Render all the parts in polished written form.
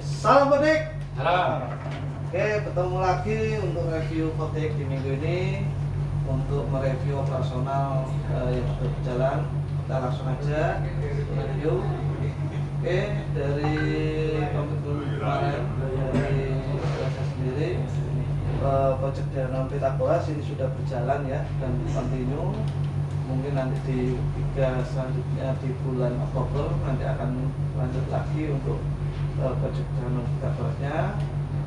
Salam Kodik. Salam. Ketemu lagi untuk review Kodik di minggu ini. Untuk mereview operasional yang sudah berjalan, kita langsung aja review. Dari komitmen kemarin dari saya sendiri, project Danone Pitagoras ini sudah berjalan ya dan continue. Mungkin nanti di 3 selanjutnya di bulan Oktober nanti akan lanjut lagi untuk project Danone Pitagoras-nya.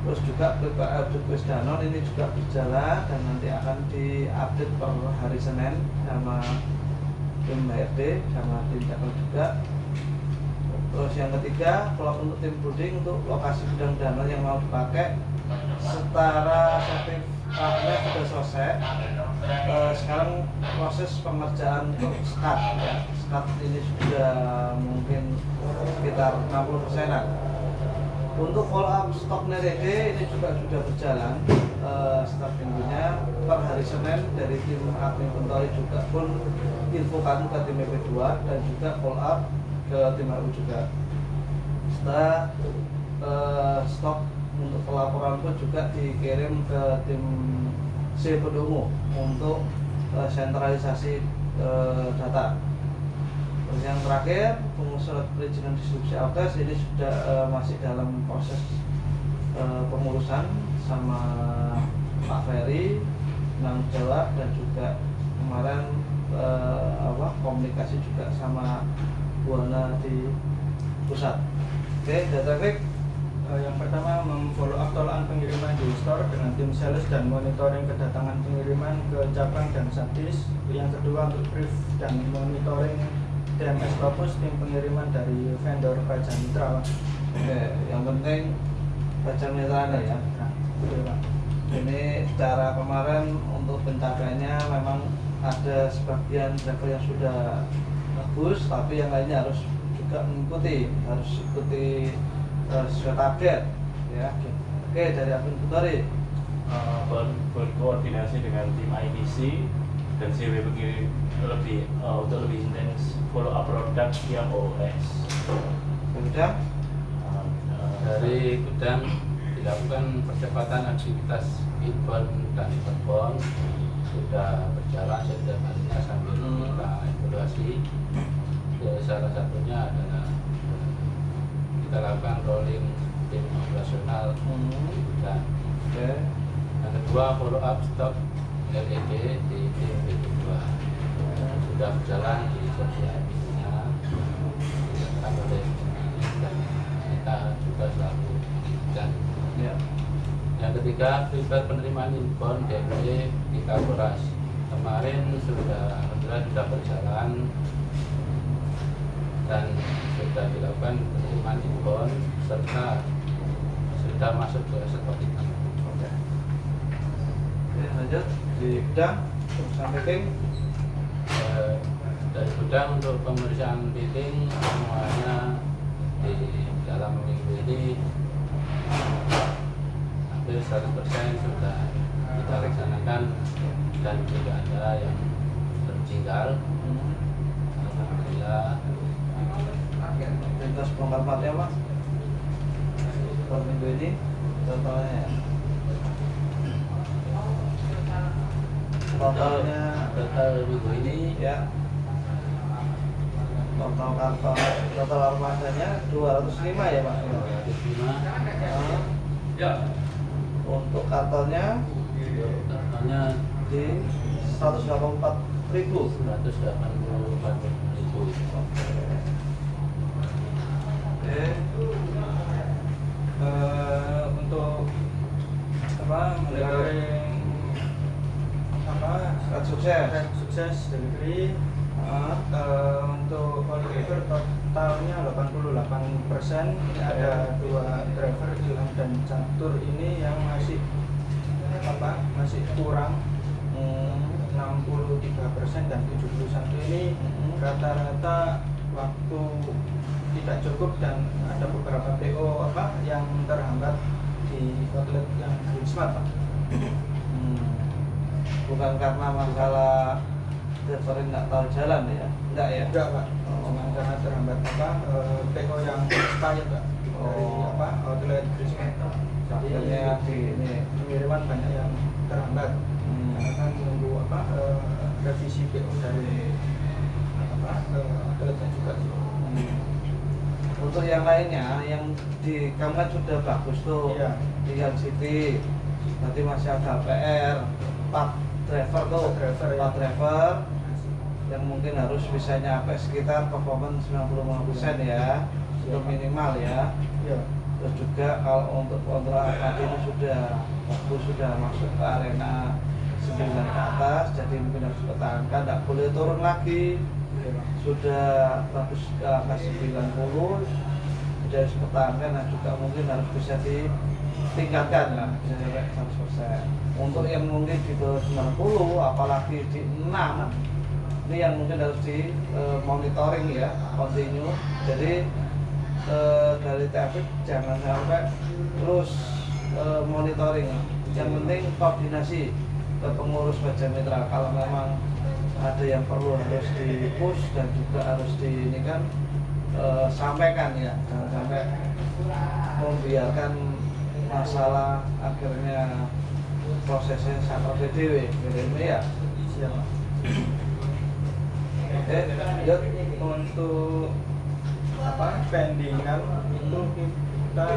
Terus juga update Danone ini juga berjalan dan nanti akan diupdate per hari Senin sama tim HRD sama tim Danone juga. Terus yang ketiga, kalau untuk tim building untuk lokasi gudang Danone yang mau dipakai setara sertifikatnya sudah selesai. Sekarang proses pengerjaan untuk SCAD ya. SCAD ini sudah mungkin sekitar 60%-an. Untuk follow up stok Nerede ini juga sudah berjalan setiap minggunya per hari Senin dari tim admin inventory juga pun infokan ke tim EP2 dan juga follow up ke tim HU juga. Setelah stok untuk pelaporan pun juga dikirim ke tim C Pendomo untuk sentralisasi data. Terus yang terakhir, pengusulan perizinan distribusi alkes ini sudah masih dalam proses pengurusan sama Pak Ferry, Nang Jawa dan juga kemarin komunikasi juga sama Buana di pusat. Data traffic. Yang pertama memfollow up tolakan pengiriman di store dengan tim sales dan monitoring kedatangan pengiriman ke cabang dan subdis. Yang kedua untuk brief dan monitoring TMS Papus tim pengiriman dari vendor Baja Mitra. Yang penting Baja Mitra ya. Ini secara kemarin untuk pencapaiannya memang ada sebagian driver yang sudah bagus, tapi yang lainnya harus juga mengikuti, harus ikuti sesuai target ya. Oke, dari admin inventory berkoordinasi dengan tim IDC dan CW lebih untuk lebih intens follow up produk yang OS. Kemudian dari gudang dilakukan percepatan aktivitas inbound dan outbound sudah berjalan setiap harinya sambil kita evaluasi. Salah satunya adalah kita lakukan rolling tim operasional di gudang. Yang kedua follow up stok LED di tim B2 sudah berjalan di setiap minggunya dilakukan oleh dan kita juga selalu dan yang ketiga prepare penerimaan inbound DME di Pitagoras kemarin alhamdulillah sudah berjalan dan sudah dilakukan penerimaan inbound serta sudah masuk ke stok kita. Oke, lanjut di gudang perusahaan packing. Dari gudang untuk pemeriksaan fitting semuanya di dalam minggu ini hampir 100% sudah kita laksanakan dan tidak ada yang tertinggal. Alhamdulillah. Lintas bongkar muatnya Mas per minggu ini totalnya Total minggu ini ya, total karton total armadanya 205 ya Pak. 205. Untuk kartonnya Kartonnya di 184.000. 184.000. Oke. Untuk monitoring Sukses. sukses delivery. Untuk all driver totalnya 88%. Ini ada 2 driver Ilham dan Catur ini yang masih kurang 63% dan 71 ini rata-rata waktu tidak cukup dan ada beberapa PO yang terhambat di outlet yang Green Smart Pak. Bukan karena masalah driver nggak tahu jalan ya? Enggak ya? Enggak Pak, cuma karena terhambat PO yang expired Pak dari late Christmas. Jadi akhirnya di ini pengiriman banyak yang terhambat karena kan menunggu revisi PO dari atletnya juga. Untuk yang lainnya yang di kamu kan sudah bagus tuh, Iya. Ligan City, nanti masih ada PR, Part Driver tuh, Part driver, ya. Part Driver yang mungkin harus bisa nyampe sekitar performance 95% ya, itu minimal ya. Iya. Terus juga kalau untuk kontrak ini sudah bagus, sudah masuk ke arena 9 ke atas, jadi mungkin harus dipertahankan, tidak boleh turun lagi. Sudah bagus ke angka 90, sudah harus dipertahankan dan juga mungkin harus bisa ditingkatkan lah, bisa sampai 100%. Untuk yang mungkin di bawah 90, apalagi di 6, ini yang mungkin harus di monitoring ya, continue. Jadi dari TFF jangan sampai terus monitoring. Yang penting koordinasi ke pengurus Baja Mitra. Kalau memang ada yang perlu harus di push dan juga harus di ini kan sampaikan ya, jangan sampai membiarkan masalah akhirnya prosesnya sangat dewe ya. Siap. Lanjut. Untuk pendingan itu kita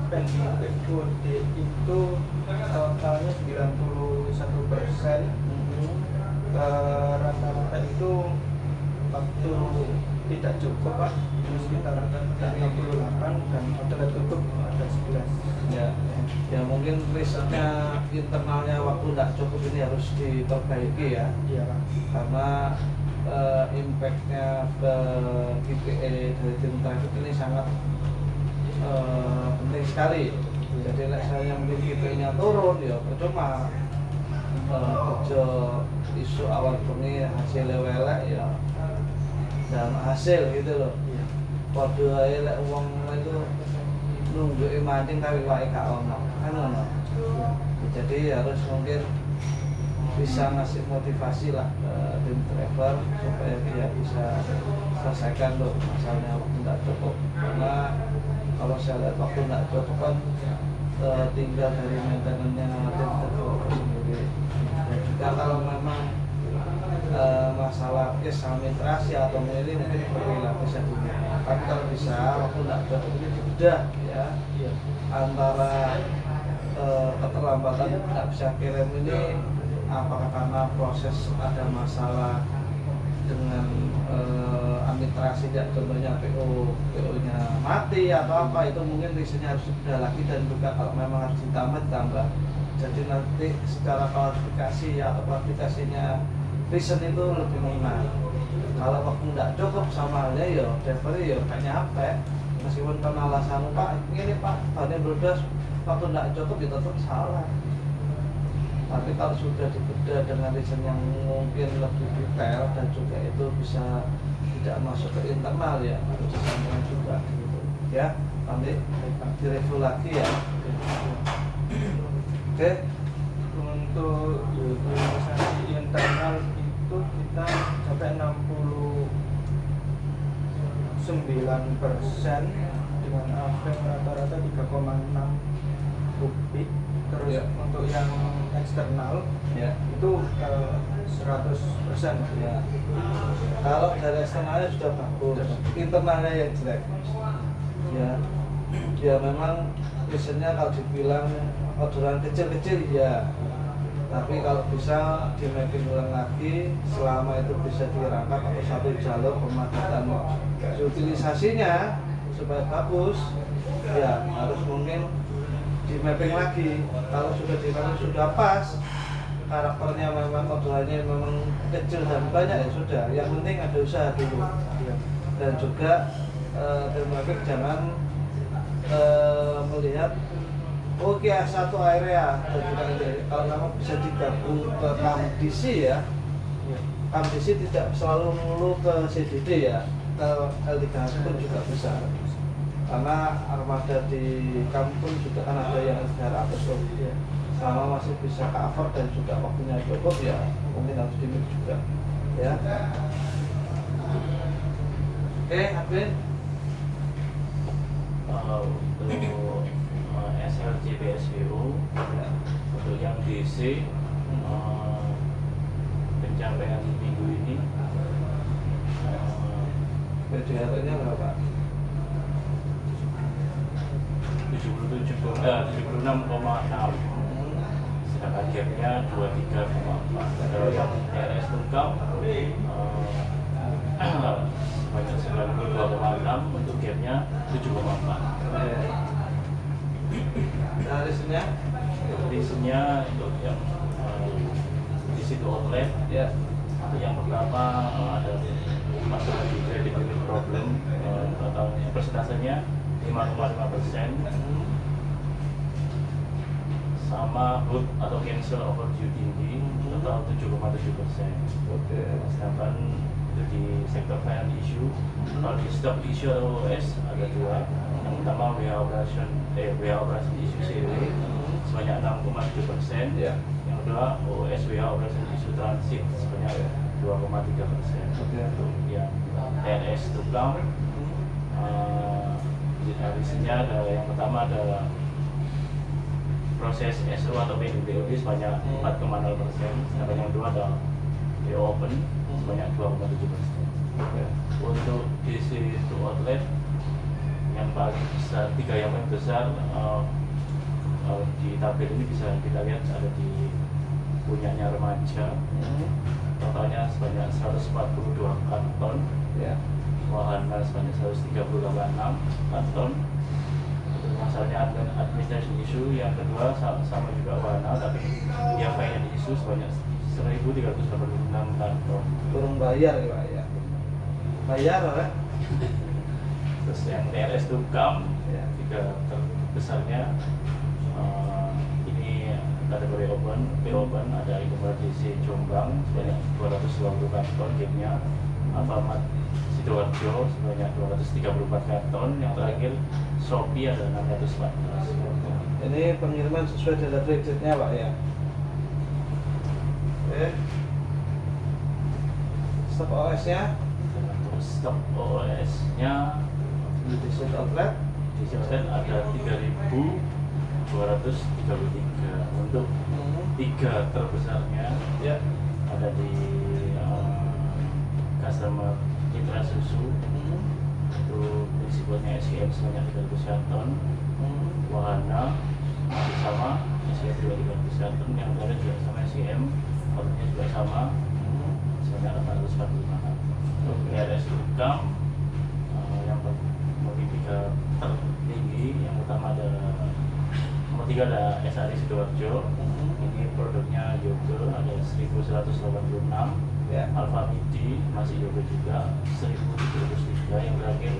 pending POD itu totalnya 91%. Rata-rata itu waktu tidak cukup Pak, itu sekitar 68 dan outlet tutup ada 11. Ya mungkin risetnya internalnya waktu tidak cukup ini harus diperbaiki ya. Iya Pak. Karena impactnya ke GPE dari tim traffic ini sangat penting sekali. Jadi misalnya mungkin GPE-nya turun ya percuma kerja isu awal bengi hasil lewelek ya dan hasil gitu loh. Padha ae lek wong itu nungguke mancing tapi wae gak ono kan ngono. Jadi harus mungkin bisa ngasih motivasi lah ke tim driver supaya dia bisa selesaikan loh masalahnya waktu tidak cukup. Karena kalau saya lihat waktu tidak cukup kan tinggal dari maintenance-nya tim driver sendiri. Dan juga kalau memang masalah administrasi atau ini mungkin berpihak bisa digunakan. Tapi kalau bisa waktu tidak cukup ini sudah ya antara keterlambatan tidak bisa kirim ini apakah karena proses ada masalah dengan administrasi, contohnya PO-nya mati atau apa, itu mungkin risetnya harus sudah lagi dan juga kalau memang harus ditambah. Jadi nanti secara kualifikasi atau kualifikasinya riset itu lebih mengena. Kalau waktu tidak cukup sama halnya ya delivery ya gak nyampe. Meskipun karena alasan Pak ini Pak bannya berdas waktu tidak cukup itu tetap salah. Tapi kalau sudah dibedah dengan riset yang mungkin lebih detail dan juga itu bisa tidak masuk ke internal ya harus disampaikan juga gitu ya, nanti direview lagi ya. Oke. Untuk organisasi internal itu kita sampai 69% dengan average rata-rata 3,6 kubik. Terus Ya. untuk yang eksternal Ya. itu 100%. Ya. Kalau dari eksternalnya sudah bagus, internalnya yang jelek. Ya, ya memang risetnya kalau dibilang orderan kecil-kecil ya, tapi kalau bisa di mapping ulang lagi selama itu bisa dirangkap atau satu jalur pemanfaatan utilisasinya supaya bagus, ya harus mungkin di mapping lagi. Kalau sudah di mapping sudah pas, karakternya memang orderannya memang kecil dan banyak ya sudah. Yang penting ada usaha dulu. Dan juga demografik jangan melihat oke satu area dan juga kalau memang bisa digabung ke KAMDISI ya. KAMDISI tidak selalu melulu ke CDD ya, ke L3 pun juga bisa. Karena armada di kampung juga kan ada yang 300 tuh. Selama masih bisa cover dan juga waktunya cukup ya mungkin harus dimik juga ya. Oke, Admin. Untuk PSBO. Untuk yang DC pencapaian minggu ini PDR-nya berapa? 76,6, sedangkan gapnya 23,4. Kalau yang RS Tungkam sebanyak 92,6, untuk gapnya 7,4. Reasonnya untuk yang di situ outlet Ya. itu yang pertama ada masalah di credibility problem, atau persentasenya 5,5%, sama hood atau cancel overdue tinggi total 7,7%. Oke. Sedangkan itu di sektor finance issue, kalau di stock issue atau OS ada dua. Yang pertama warehouse operation issue CW sebanyak 6,7%. Ya. Yang kedua OS warehouse operation issue transit sebanyak 2,3%. Oke. Untuk yang RS Tungkam, isinya ada yang pertama ada proses SO atau PDBOD sebanyak 4,0%, sedangkan yang kedua ada PO open sebanyak 2,7%. Oke. Untuk DC to outlet yang paling besar, tiga yang paling besar di tabel ini bisa kita lihat ada di punyanya Remaja, totalnya sebanyak 142 karton, Ya. Wahana sebanyak 138,6 karton. Untuk masalahnya administration issue yang kedua sama juga Wahana, tapi dia finance issue sebanyak 1.386 karton. Kurang bayar ya Pak ya. Bayar kan? Terus yang TRS Tungkam, Ya. tiga terbesarnya ini kategori open, ada Indomaret DC Jombang sebanyak 220 karton, gapnya Alfamart Sidoarjo sebanyak 234 karton, yang terakhir Shopee ada 614. Ini pengiriman sesuai delivery date-nya Pak ya. Oke. Stok OS-nya Stok OS-nya di district outlet. di Shopee ada 3.233. Untuk tiga terbesarnya Ya. ada di customer Citra Susu, itu prinsipalnya SCM sebanyak 300 karton, Wahana masih sama SCM juga 300 karton, yang lain juga sama SCM, kartonnya juga sama sebanyak 845 karton. Untuk RS Tungkam yang memiliki tiga tertinggi, yang pertama ada nomor 3 ada SRI Sidoarjo. Ini produknya Yogo ada 1186. Ya. Alfa Midi masih Yogo juga 1703. Yang terakhir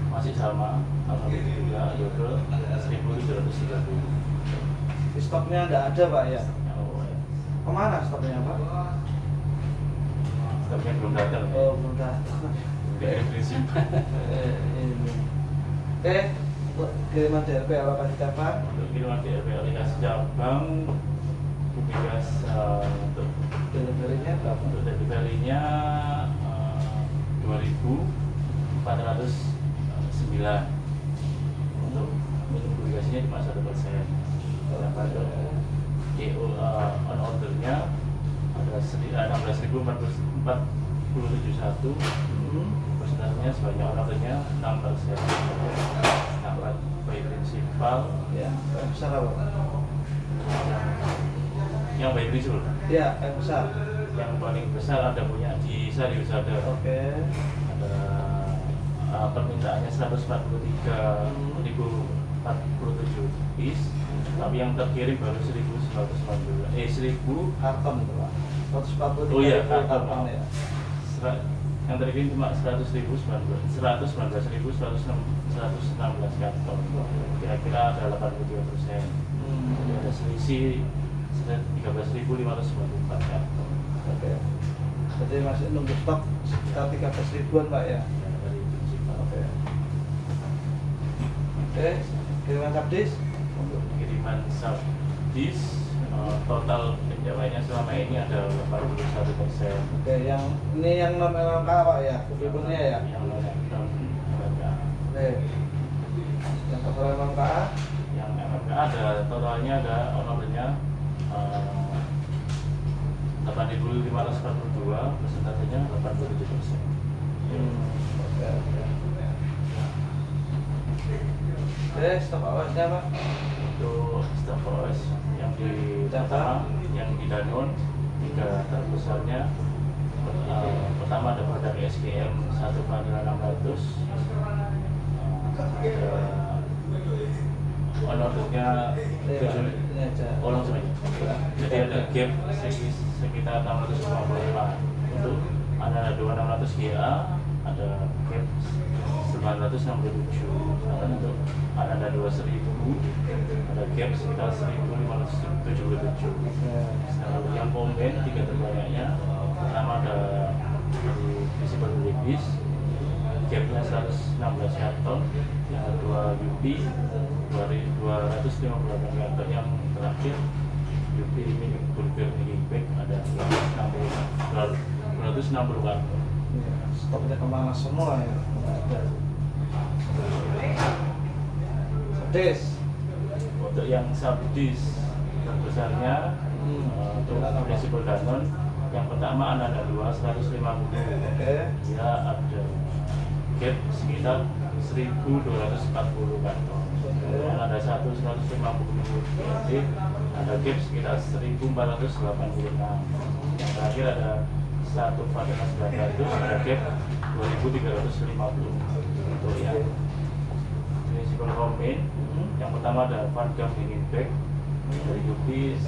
masih sama Alfa Midi juga Yogo 1730. Di stoknya nggak ada Pak ya. Oh, ya. Kemana stoknya Pak? Stoknya belum datang. Oh, belum datang. Dari prinsip. Ini. Oke, untuk kiriman DRP alokasi cabang. Untuk kiriman DRP alokasi cabang untuk Delivery-nya berapa? untuk delivery-nya 2.409. Untuk minimum publikasinya cuma 1%. Pada DO on ordernya ada 16.441. Persentasenya sebanyak ordernya 6%. Dapat by prinsipal Ya, yang besar apa? yang by prinsipal. Ya, yang besar. Yang paling besar ada punya di Sari Usada. Oke. Ada permintaannya 143.047 piece, tapi yang terkirim baru 1.919. 1000 karton itu Pak. 143 Oh iya, karton karton. ya. Yang terkirim cuma 116 karton. Kira-kira ada 83%. Jadi ada selisih 13.594 karton. Oke. Jadi masih nunggu stok sekitar 13.000-an Pak ya. Dari prinsipal. Oke. Oke, kiriman subdis. Untuk kiriman subdis total pencapaiannya selama ini ada 81%. Oke, yang ini yang non LMK Pak ya, kubikulnya ya. Yang non-MMK. Oke. Yang total LMK Yang MMK ada totalnya ada honornya 8.542, persentasenya 87%. Oke, oke. Oke, stop awasnya Pak. Untuk staff OS yang di pertama, yang di Danone, 3 terbesarnya. Pertama ada produk SGM 1 Vanilla 600. Honornya Ini aja. langsung aja. Jadi ada gap sekitar 655. Untuk ada 2600 GA, ada gap 967. Untuk ada 2000, ada gap sekitar 1577. Nah, untuk yang komen 3 terbanyaknya, pertama ada visible release, gapnya 116 karton, yang kedua UP 258 karton, yang terakhir UP mini burger mini bag ada 260 karton. Stopnya kemana semua ya? Nggak ada. Des. Untuk yang subdis terbesarnya untuk visible Danone, yang pertama ada 150. Oke. Dia ada gap sekitar 1.240 karton. Kemudian ada 150 BNT, ada gap sekitar 1.486. Yang terakhir ada 1 Vanilla 900, ada gap 2.350. Untuk yang principal homemade, yang pertama ada Van Gogh Mini Bag dari Yupi